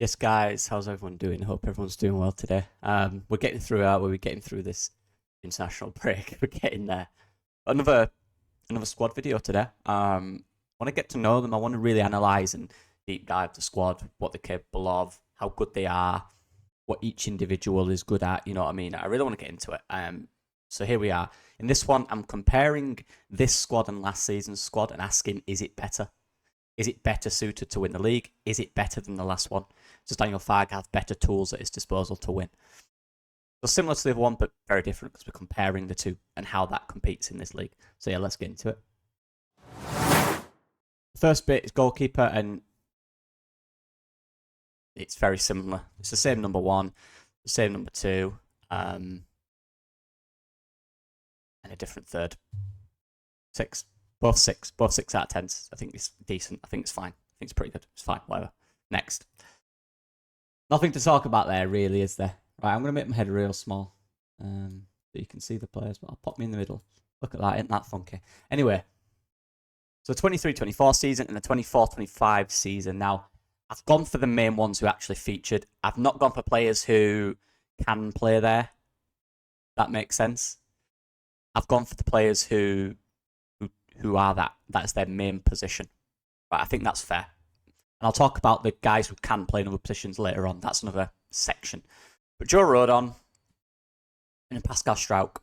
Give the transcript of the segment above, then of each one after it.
Yes, guys, how's everyone doing? Hope everyone's doing well today. We're getting through it. We're getting through this international break. We're getting there. Another another squad video today. I want to get to know them. I want to really analyze and deep dive the squad, what they're capable of, how good they are, what each individual is good at. You know what I mean? I really want to get into it. So here we are. In this one, I'm comparing this squad and last season's squad and asking, is it better? Is it better suited to win the league? Is it better than the last one? Does Daniel Fark have better tools at his disposal to win? So similar to the other one, but very different because we're comparing the two and how that competes in this league. So yeah, let's get into it. The first bit is goalkeeper, and it's very similar. It's the same number one, the same number two, and a different third. Six. Both six out of 10. I think it's decent. I think it's fine. I think it's pretty good. It's fine, whatever. Next. Nothing to talk about there, really, is there? Right, I'm going to make my head real small so you can see the players, but I'll pop me in the middle. Look at that, isn't that funky? Anyway, so 23-24 season and the 24-25 season. Now, I've gone for the main ones who actually featured. I've not gone for players who can play there. That makes sense. I've gone for the players who are that's their main position. Right, I think that's fair. And I'll talk about the guys who can play in other positions later on. That's another section. But Joe Rodon and Pascal Struijk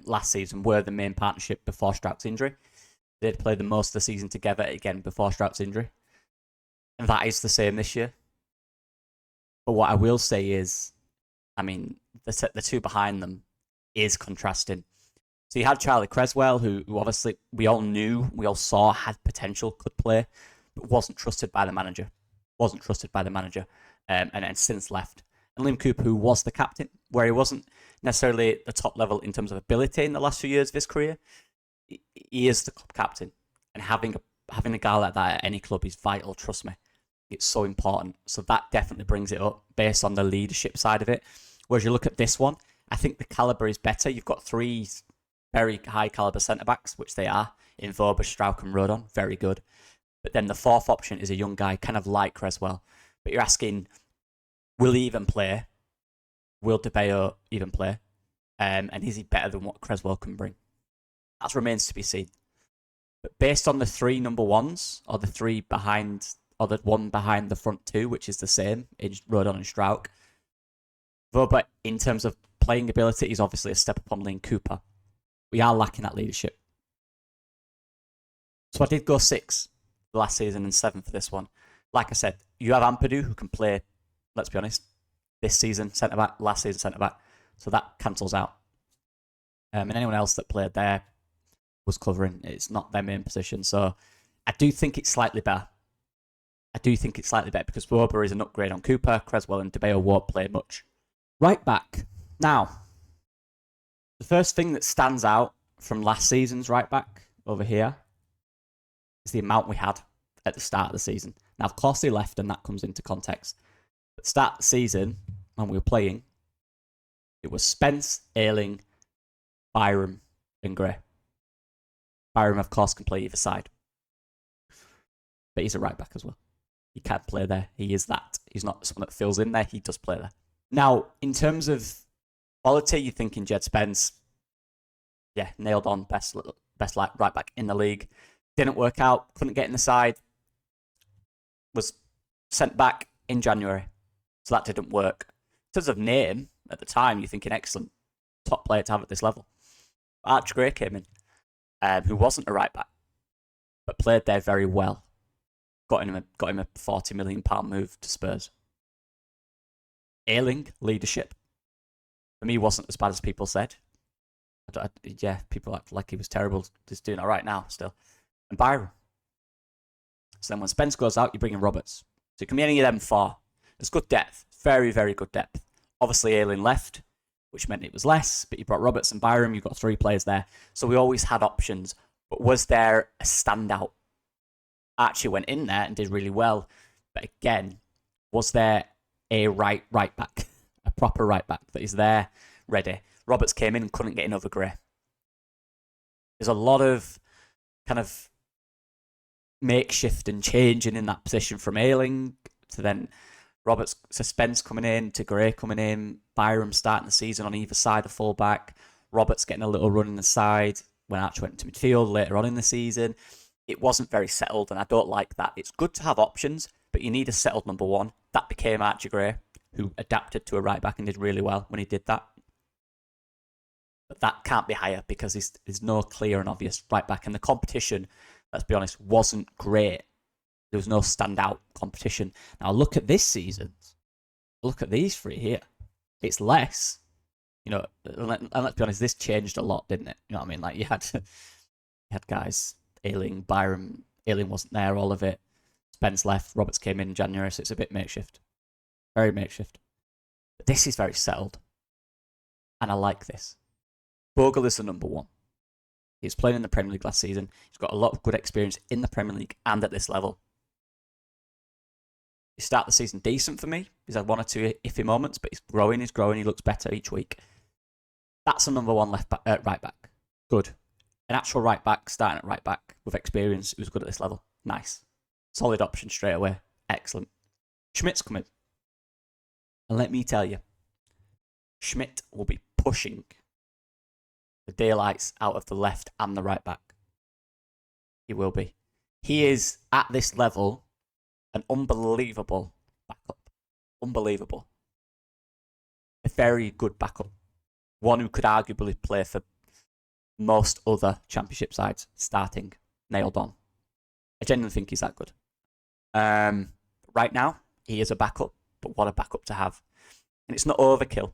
last season were the main partnership before Struijk's injury. They'd played the most of the season together again before Struijk's injury. And that is the same this year. But what I will say is, I mean, the two behind them is contrasting. So you had Charlie Creswell, who obviously we all knew, we all saw had potential, could play, but wasn't trusted by the manager. And then since left. And Liam Cooper, who was the captain, where he wasn't necessarily at the top level in terms of ability in the last few years of his career, he is the club captain. And having a guy like that at any club is vital, trust me. It's so important. So that definitely brings it up based on the leadership side of it. Whereas you look at this one, I think the calibre is better. You've got three very high caliber centre backs, which they are, in Wöber, Struijk, and Rodon. Very good. But then the fourth option is a young guy, kind of like Creswell. But you're asking, will he even play? Will De Bayo even play? And is he better than what Creswell can bring? That remains to be seen. But based on the three number ones, or the three behind, or the one behind the front two, which is the same in Rodon and Struijk, Wöber, in terms of playing ability, is obviously a step up on Liam Cooper. We are lacking that leadership. So I did go 6 last season and 7 for this one. Like I said, you have Ampadu, who can play, let's be honest, this season centre-back, last season centre-back. So that cancels out. And anyone else that played there was covering. It's not their main position. So I do think it's slightly better. Because Wöber is an upgrade on Cooper. Creswell and De Bayo won't play much. Right back. Now, the first thing that stands out from last season's right back over here is the amount we had at the start of the season. Now, of course, he left, and that comes into context. At the start of the season, when we were playing, it was Spence, Ayling, Byram, and Gray. Byram, of course, can play either side. But he's a right back as well. He can play there. He is that. He's not someone that fills in there. He does play there. Now, in terms of quality, you're thinking Jed Spence, yeah, nailed on, best right back in the league. Didn't work out, couldn't get in the side, was sent back in January. So that didn't work. In terms of name, at the time, you're thinking excellent, top player to have at this level. Arch Gray came in, who wasn't a right back, but played there very well. Got him a £40 million move to Spurs. Ayling, leadership. For me, wasn't as bad as people said. Yeah, people act like he was terrible. He's doing all right now still. And Byron. So then when Spence goes out, you bring in Roberts. So it can be any of them four. There's good depth. Very, very good depth. Obviously, Ayling left, which meant it was less, but you brought Roberts and Byron. You've got 3 players there. So we always had options. But was there a standout? Archie went in there and did really well. But again, was there a right back? A proper right back that is there, ready? Roberts came in and couldn't get in over Gray. There's a lot of kind of makeshift and changing in that position from Ayling to then Roberts, Spence coming in, Tigray coming in, Byram starting the season on either side of fullback, Roberts getting a little run in the side when Archer went to midfield later on in the season. It wasn't very settled, and I don't like that. It's good to have options, but you need a settled number one. That became Archie Gray, who adapted to a right back and did really well when he did that. But that can't be higher because there's no clear and obvious right back, and the competition, let's be honest, wasn't great. There was no standout competition. Now look at this season. Look at these three here. It's less. You know, and let's be honest, this changed a lot, didn't it? You know what I mean? Like you had guys, Ayling, Byram. Ayling wasn't there, all of it. Spence left. Roberts came in January, so it's a bit makeshift. Very makeshift. But this is very settled. And I like this. Bogle is the number one. He was playing in the Premier League last season. He's got a lot of good experience in the Premier League and at this level. He started the season decent for me. He's had one or two iffy moments, but he's growing, he looks better each week. That's a number one right back. Good. An actual right back, starting at right back with experience, who's good at this level. Nice. Solid option straight away. Excellent. Schmidt's coming. And let me tell you, Schmidt will be pushing the daylights out of the left and the right back. He will be. He is, at this level, an unbelievable backup. Unbelievable. A very good backup. One who could arguably play for most other championship sides, starting, nailed on. I genuinely think he's that good. Right now, he is a backup, but what a backup to have. And it's not overkill,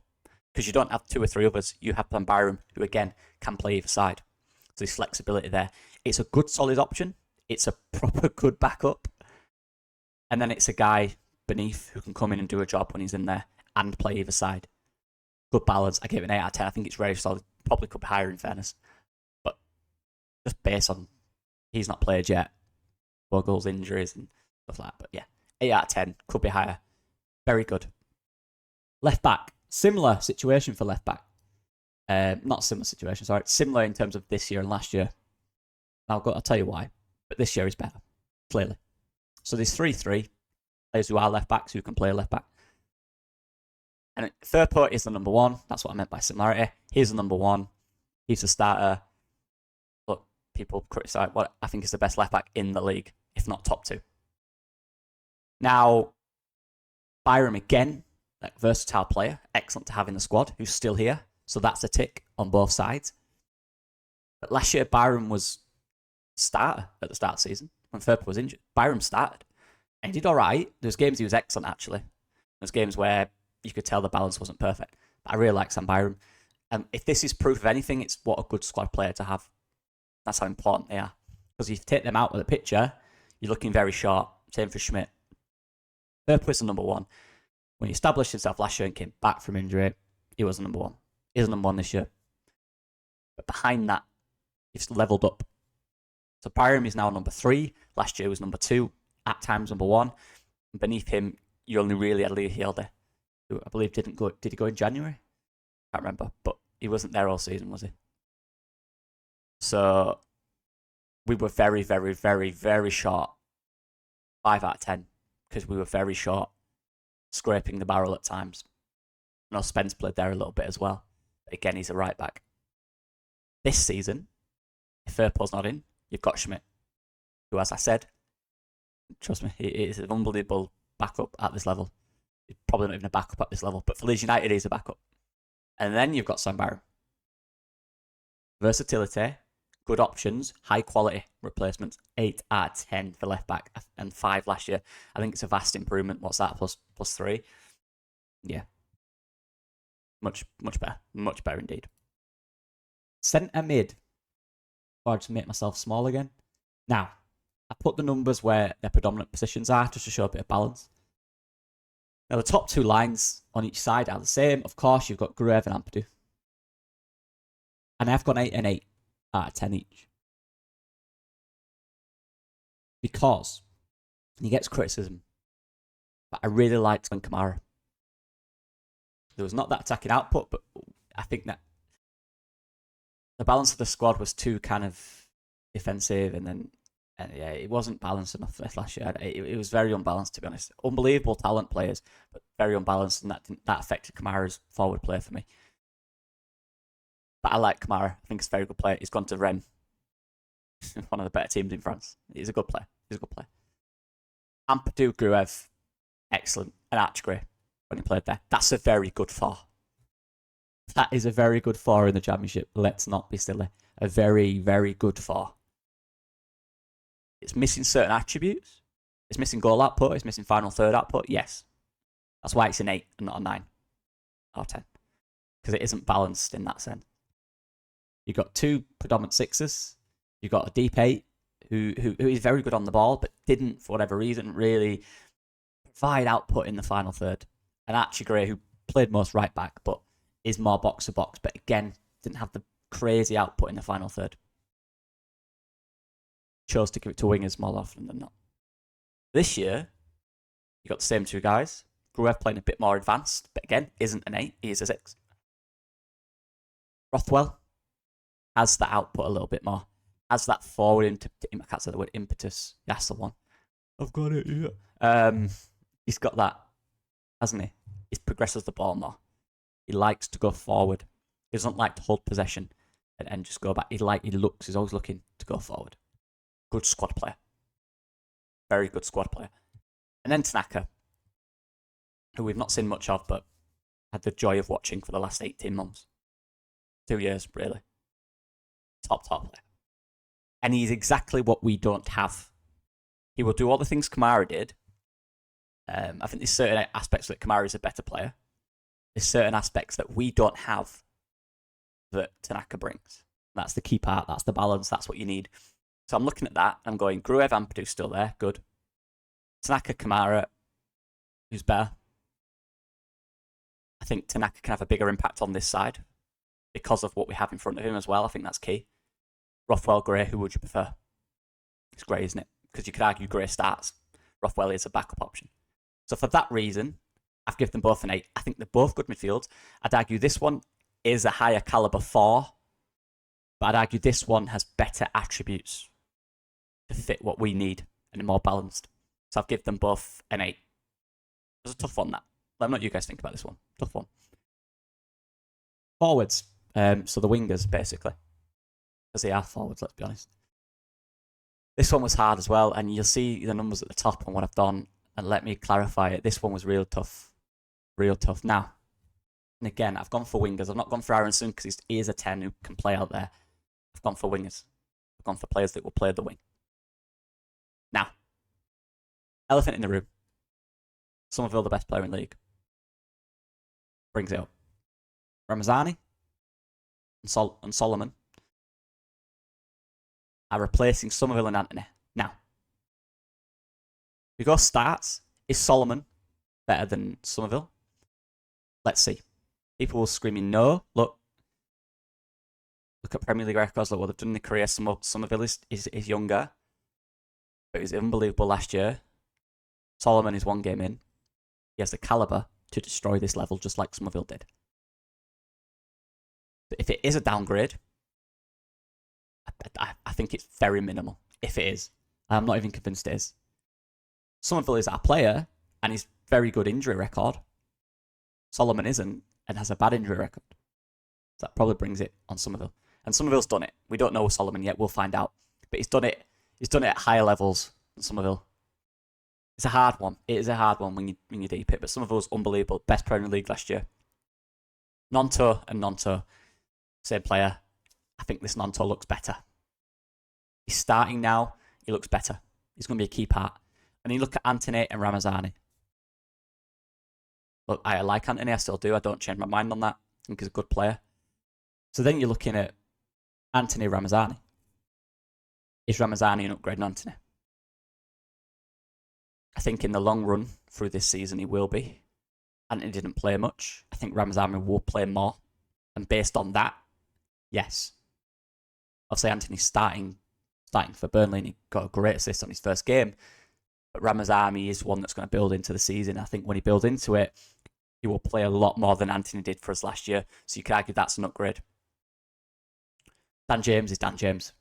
because you don't have two or three others. You have Van Byram, who again can play either side. So there's flexibility there. It's a good, solid option. It's a proper good backup. And then it's a guy beneath who can come in and do a job when he's in there and play either side. Good balance. I give it an 8 out of 10. I think it's very solid. Probably could be higher in fairness. But just based on he's not played yet, Bogle's injuries and stuff like that. But yeah, 8 out of 10. Could be higher. Very good. Left back. Similar situation for left back. Not similar situation, sorry. Similar in terms of this year and last year. I'll tell you why. But this year is better. Clearly. So there's 3-3 players who are left backs who can play left back. And Firpo is the number one. That's what I meant by similarity. He's the number one. He's the starter. Look, people criticise what I think is the best left back in the league, if not top two. Now, Byram again, like versatile player, excellent to have in the squad, who's still here. So that's a tick on both sides. But last year, Byram was starter at the start of the season when Firpo was injured. Byram started. And he did all right. There's games he was excellent, actually. There's games where you could tell the balance wasn't perfect. But I really like Sam Byram. If this is proof of anything, it's what a good squad player to have. That's how important they are. Because if you take them out of the picture, you're looking very short. Same for Schmidt. Firpo is the number one. When he established himself last year and came back from injury, he was the number one. He's the number one this year. But behind that, he's leveled up. So Byram is now number 3. Last year was number 2. At times number 1. And beneath him, you only really had Lee Hilde, who I believe didn't go. Did he go in January? I can't remember. But he wasn't there all season, was he? So we were very, very, very, very short. 5 out of 10. Because we were very short. Scraping the barrel at times. I know Spence played there a little bit as well. But again, he's a right back. This season, if Firpo's not in, you've got Schmidt, who, as I said, trust me, he is an unbelievable backup at this level. He's probably not even a backup at this level, but for Leeds United, he's a backup. And then you've got Sam Byram. Versatility, good options, high quality replacements. 8 out of 10 for left back and 5 last year. I think it's a vast improvement. What's that? Plus 3? Yeah. Much better. Much better indeed. Centre mid. Or just make myself small again. Now, I put the numbers where their predominant positions are just to show a bit of balance. Now, the top 2 lines on each side are the same. Of course, you've got Gruev and Ampadu. And I've got 8 and 8 out of 10 each. Because he gets criticism. But I really liked Glenn Kamara. There was not that attacking output, but I think that the balance of the squad was too kind of defensive, and then And yeah, it wasn't balanced enough for this last year. It was very unbalanced, to be honest. Unbelievable talent players, but very unbalanced, and that affected Kamara's forward play for me. But I like Kamara. I think he's a very good player. He's gone to Rennes, one of the better teams in France. He's a good player. Ampadu Gruev, excellent. And Archgray, when he played there. That's a very good four. That is a very good four in the Championship. Let's not be silly. A very, very good four. It's missing certain attributes. It's missing goal output. It's missing final third output. Yes. That's why it's an 8 and not a 9 or 10. Because it isn't balanced in that sense. You've got two predominant sixes. You've got a deep 8 who is very good on the ball, but didn't, for whatever reason, really provide output in the final third. And Archie who played most right back, but is more box to box, but again, didn't have the crazy output in the final third. Chose to give it to wingers more often than not. This year, you got the same two guys. Gruev playing a bit more advanced, but again, isn't an 8, he is a 6. Rothwell has that output a little bit more. Has that forward, I can't say the word impetus. That's the one. I've got it, yeah. He's got that, hasn't he? He progresses the ball more. He likes to go forward. He doesn't like to hold possession and just go back. He's always looking to go forward. Good squad player. Very good squad player. And then Tanaka, who we've not seen much of, but had the joy of watching for the last 18 months. 2 years, really. Top player. And he's exactly what we don't have. He will do all the things Kamara did. I think there's certain aspects that Kamara is a better player. There's certain aspects that we don't have that Tanaka brings. That's the key part. That's the balance. That's what you need. So I'm looking at that. I'm going, Gruev, Ampadu still there. Good. Tanaka, Kamara, who's better? I think Tanaka can have a bigger impact on this side because of what we have in front of him as well. I think that's key. Rothwell, Gray, who would you prefer? It's Gray, isn't it? Because you could argue Gray starts. Rothwell is a backup option. So for that reason, I've given them both an 8. I think they're both good midfields. I'd argue this one is a higher caliber 4, but I'd argue this one has better attributes to fit what we need and are more balanced. So I've given them both an 8. It's a tough one, that. Let me know what you guys think about this one. Tough one. Forwards. So the wingers, basically. Because they are forwards, let's be honest. This one was hard as well, and you'll see the numbers at the top and what I've done. And let me clarify it. This one was real tough. Real tough. Now, and again, I've gone for wingers. I've not gone for Aronson because he is a 10 who can play out there. I've gone for wingers. I've gone for players that will play the wing. Now, elephant in the room. Somerville, the best player in the league. Brings it up. Ramazani and Solomon are replacing Somerville and Anthony. Now, we go starts. Is Solomon better than Somerville? Let's see. People will screaming no. Look at Premier League records. Look what they've done in their career. Somerville is younger, but it was unbelievable last year. Solomon is 1 game in. He has the caliber to destroy this level, just like Somerville did. But if it is a downgrade, I think it's very minimal. If it is, I'm not even convinced it is. Somerville is our player, and he's very good injury record. Solomon isn't, and has a bad injury record. So that probably brings it on Somerville. And Somerville's done it. We don't know Solomon yet. We'll find out. But he's done it. He's done it at higher levels than Somerville. It's a hard one. It is a hard one when you deep it. But Somerville's unbelievable. Best Premier League last year. Nonto and Nonto, same player. I think this Nonto looks better. He's starting now. He looks better. He's going to be a key part. And you look at Anthony and Ramazani. Look, I like Anthony. I still do. I don't change my mind on that. I think he's a good player. So then you're looking at Anthony Ramazani. Is Ramazani an upgrade on Anthony? I think in the long run through this season he will be. Anthony didn't play much. I think Ramazani will play more. And based on that, yes. Obviously Anthony's starting for Burnley and he got a great assist on his first game. But Ramazani is one that's going to build into the season. I think when he builds into it, he will play a lot more than Anthony did for us last year. So you could argue that's an upgrade. Dan James is Dan James.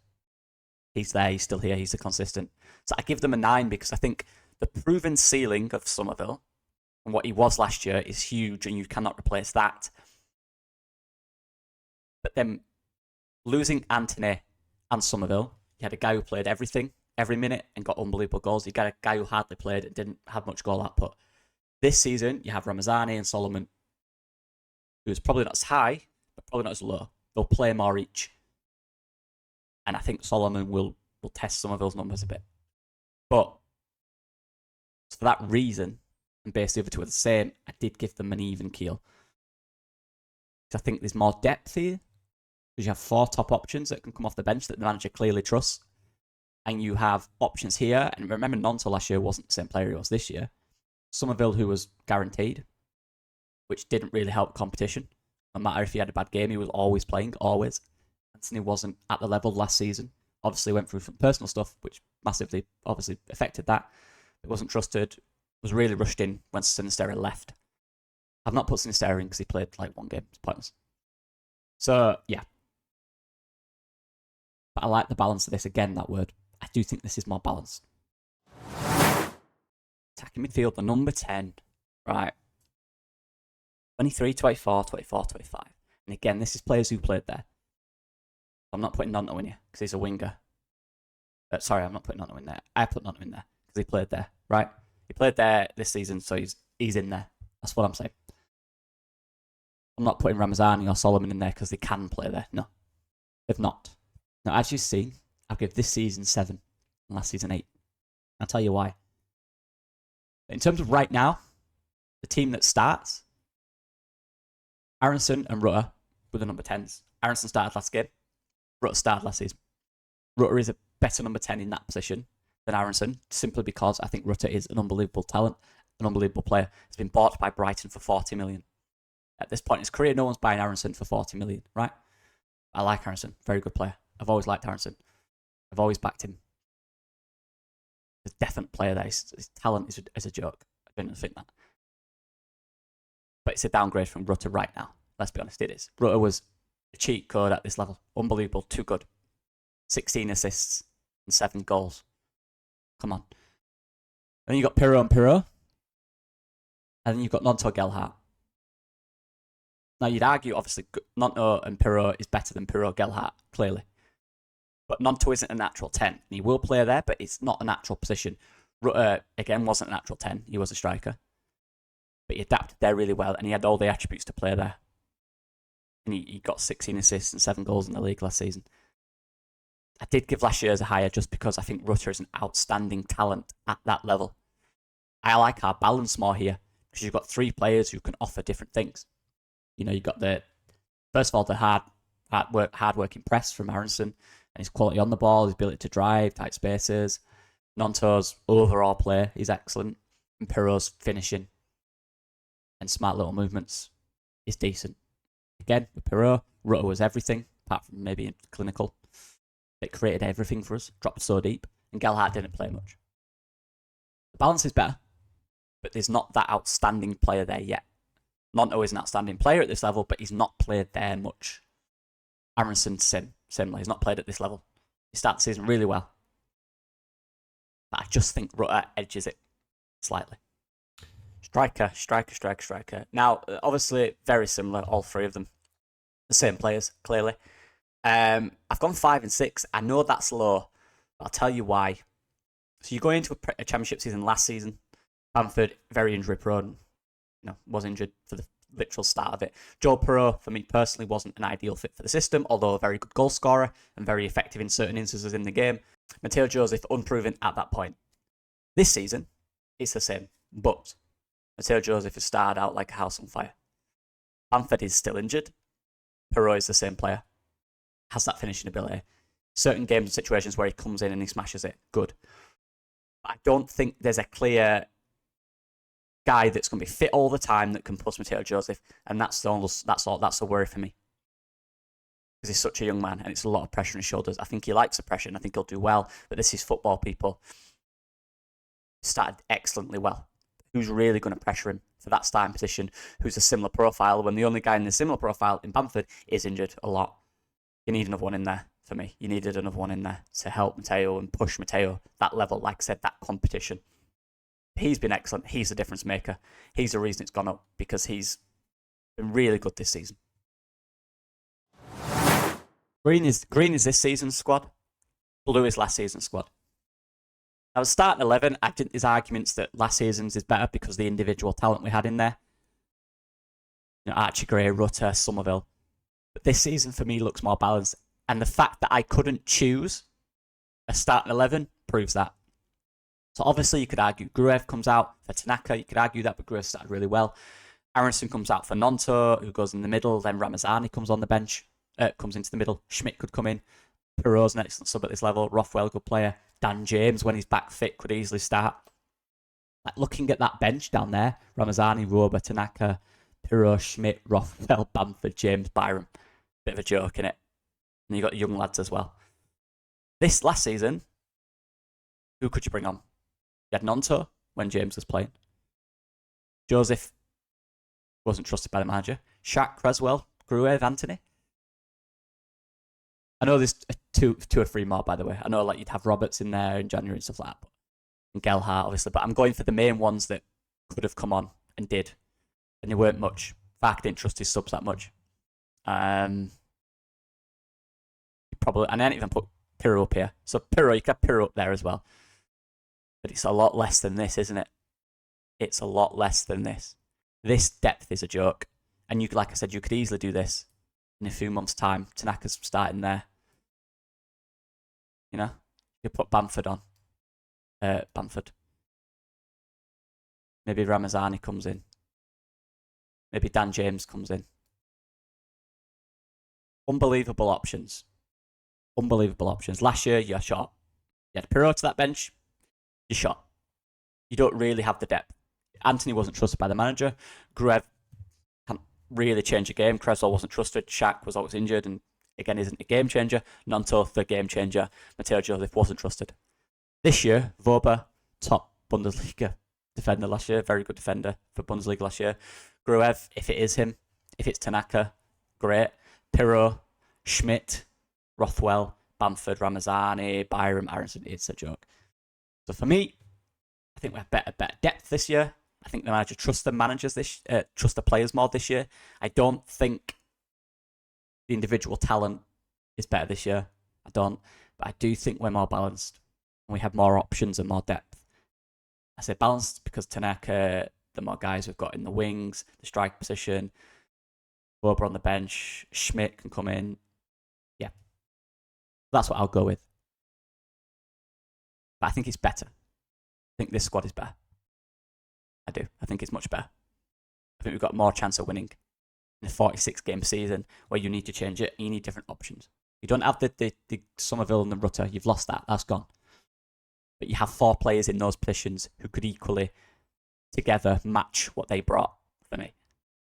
He's there, he's still here, he's the consistent. So I give them a 9 because I think the proven ceiling of Somerville and what he was last year is huge and you cannot replace that. But then losing Anthony and Somerville, you had a guy who played everything, every minute, and got unbelievable goals. You got a guy who hardly played and didn't have much goal output. This season, you have Ramazani and Solomon, who's probably not as high, but probably not as low. They'll play more each. And I think Solomon will test Somerville's numbers a bit. But for that reason, and basically the other two are the same, I did give them an even keel. Because I think there's more depth here. Because you have 4 top options that can come off the bench that the manager clearly trusts. And you have options here. And remember, Nonto last year wasn't the same player he was this year. Somerville, who was guaranteed, which didn't really help competition. No matter if he had a bad game, he was always playing, always. Anthony wasn't at the level last season. Obviously went through some personal stuff, which massively, obviously, affected that. It wasn't trusted, was really rushed in when Sinisterra left. I've not put Sinisterra in because he played like 1 game. It's pointless. So, yeah. But I like the balance of this. Again, that word. I do think this is more balanced. Attacking midfield, the number 10. Right. 23, 24, 24, 25. And again, this is players who played there. I'm not putting Nonto in here because he's a winger. Sorry, I'm not putting Nonto in there. I put Nonto in there because he played there, right? He played there this season, so he's in there. That's what I'm saying. I'm not putting Ramazani or Solomon in there because they can play there. No, they've not. Now, as you see, I'll give this season 7 and last season 8. I'll tell you why. In terms of right now, the team that starts, Aronson and Rutter were the number 10s. Aronson started last game. Rutter started last season. Rutter is a better number 10 in that position than Aronson, simply because I think Rutter is an unbelievable talent, an unbelievable player. He's been bought by Brighton for 40 million. At this point in his career, no one's buying Aronson for 40 million, right? I like Aronson. Very good player. I've always liked Aronson. I've always backed him. He's a definite player there. His talent is a joke. I don't think that. But it's a downgrade from Rutter right now. Let's be honest, it is. Rutter was a cheat code at this level. Unbelievable. Too good. 16 assists and 7 goals. Come on. Then you got Pirro and Pirro. And then you've got Nonto Gelhardt. Now you'd argue, obviously, Nonto and Pirro is better than Pirro Gelhardt, clearly. But Nonto isn't a natural 10. And he will play there, but it's not a natural position. Rutter, again, wasn't a natural 10. He was a striker. But he adapted there really well, and he had all the attributes to play there. And he got 16 assists and 7 goals in the league last season. I did give last year's a higher just because I think Rutter is an outstanding talent at that level. I like our balance more here because you've got 3 players who can offer different things. You know, you've got first of all, the hard working press from Aronson and his quality on the ball, his ability to drive, tight spaces. Nonto's overall play is excellent. And Pirro's finishing and smart little movements is decent. Again, with Pirro, Rutter was everything, apart from maybe clinical. It created everything for us, dropped so deep, and Gelhardt didn't play much. The balance is better, but there's not that outstanding player there yet. Nonto is an outstanding player at this level, but he's not played there much. Aronson, similar. He's not played at this level. He started the season really well. But I just think Rutter edges it slightly. Striker. Now, obviously, very similar, all 3 of them. The same players, clearly. I've gone 5 and 6. I know that's low, but I'll tell you why. So you're going into a championship season last season. Bamford, very injury prone. Was injured for the literal start of it. Joe Pirro, for me personally, wasn't an ideal fit for the system, although a very good goal scorer and very effective in certain instances in the game. Matteo Joseph, unproven at that point. This season, it's the same, but Matteo Joseph has started out like a house on fire. Bamford is still injured. Pirro is the same player. Has that finishing ability. Certain games and situations where he comes in and he smashes it. Good. But I don't think there's a clear guy that's going to be fit all the time that can plus Matteo Joseph, and that's the worry for me. Because he's such a young man and it's a lot of pressure on his shoulders. I think he likes the pressure and I think he'll do well, but this is football, people. Started excellently well. Who's really going to pressure him for that starting position? Who's a similar profile when the only guy in the similar profile in Bamford is injured a lot? You need another one in there for me. You needed another one in there to help Mateo and push Mateo that level. Like I said, that competition. He's been excellent. He's the difference maker. He's the reason it's gone up because he's been really good this season. Green is this season's squad. Blue is last season's squad. I was starting 11. I think there's arguments that last season's is better because of the individual talent we had in there. You know, Archie Gray, Rutter, Somerville. But this season for me looks more balanced. And the fact that I couldn't choose a starting 11 proves that. So obviously you could argue Gruev comes out for Tanaka. You could argue that, but Gruev started really well. Aronson comes out for Nonto, who goes in the middle. Then Ramazani comes on the bench, comes into the middle. Schmidt could come in. Perot's an excellent sub at this level. Rothwell, good player. Dan James, when he's back fit, could easily start. Like looking at that bench down there, Ramazani, Roba, Tanaka, Perot, Schmidt, Rothwell, Bamford, James, Byram. Bit of a joke, innit? And you got young lads as well. This last season, who could you bring on? You had Nonto when James was playing. Joseph wasn't trusted by the manager. Shaq, Creswell, Gruev, Anthony. I know there's two or three more, by the way. I know like you'd have Roberts in there in January and stuff like that. And Gelhardt, obviously. But I'm going for the main ones that could have come on and did. And they weren't much. Fark didn't trust his subs that much. Probably, and I didn't even put Pirro up here. So Pirro, you could have Pirro up there as well. But it's a lot less than this, isn't it? It's a lot less than this. This depth is a joke. And you, like I said, you could easily do this in a few months' time. Tanaka's starting there. You know? You could put Bamford on. Bamford. Maybe Ramazani comes in. Maybe Dan James comes in. Unbelievable options. Unbelievable options. Last year, you're shot. You had Pirro to that bench, you're shot. You don't really have the depth. Anthony wasn't trusted by the manager. Gruev can't really change a game. Creswell wasn't trusted. Shaq was always injured and, again, isn't a game changer. Nonto, the game changer. Mateo Joseph wasn't trusted. This year, Voba, top Bundesliga defender last year. Very good defender for Bundesliga last year. Gruev, if it is him. If it's Tanaka, great. Pirro, Schmidt, Rothwell, Bamford, Ramazani, Byram, Aronson. It's a joke. So for me, I think we have better depth this year. I think the manager trusts the players more this year. I don't think the individual talent is better this year. I don't. But I do think we're more balanced. And we have more options and more depth. I say balanced because Tanaka, the more guys we've got in the wings, the strike position, Boba on the bench, Schmidt can come in. Yeah. That's what I'll go with. But I think it's better. I think this squad is better. I do. I think it's much better. I think we've got more chance of winning in a 46-game season where you need to change it and you need different options. You don't have the Somerville and the Rutter. You've lost that. That's gone. But you have 4 players in those positions who could equally together match what they brought for me.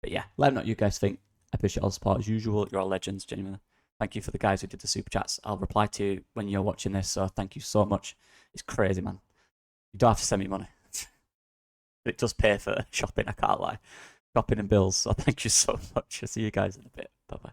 But yeah, let me know what you guys think. I appreciate all the support as usual. You're all legends, genuinely. Thank you for the guys who did the super chats. I'll reply to you when you're watching this, so thank you so much. It's crazy, man. You don't have to send me money. It does pay for shopping, I can't lie. Shopping and bills, so thank you so much. I'll see you guys in a bit. Bye-bye.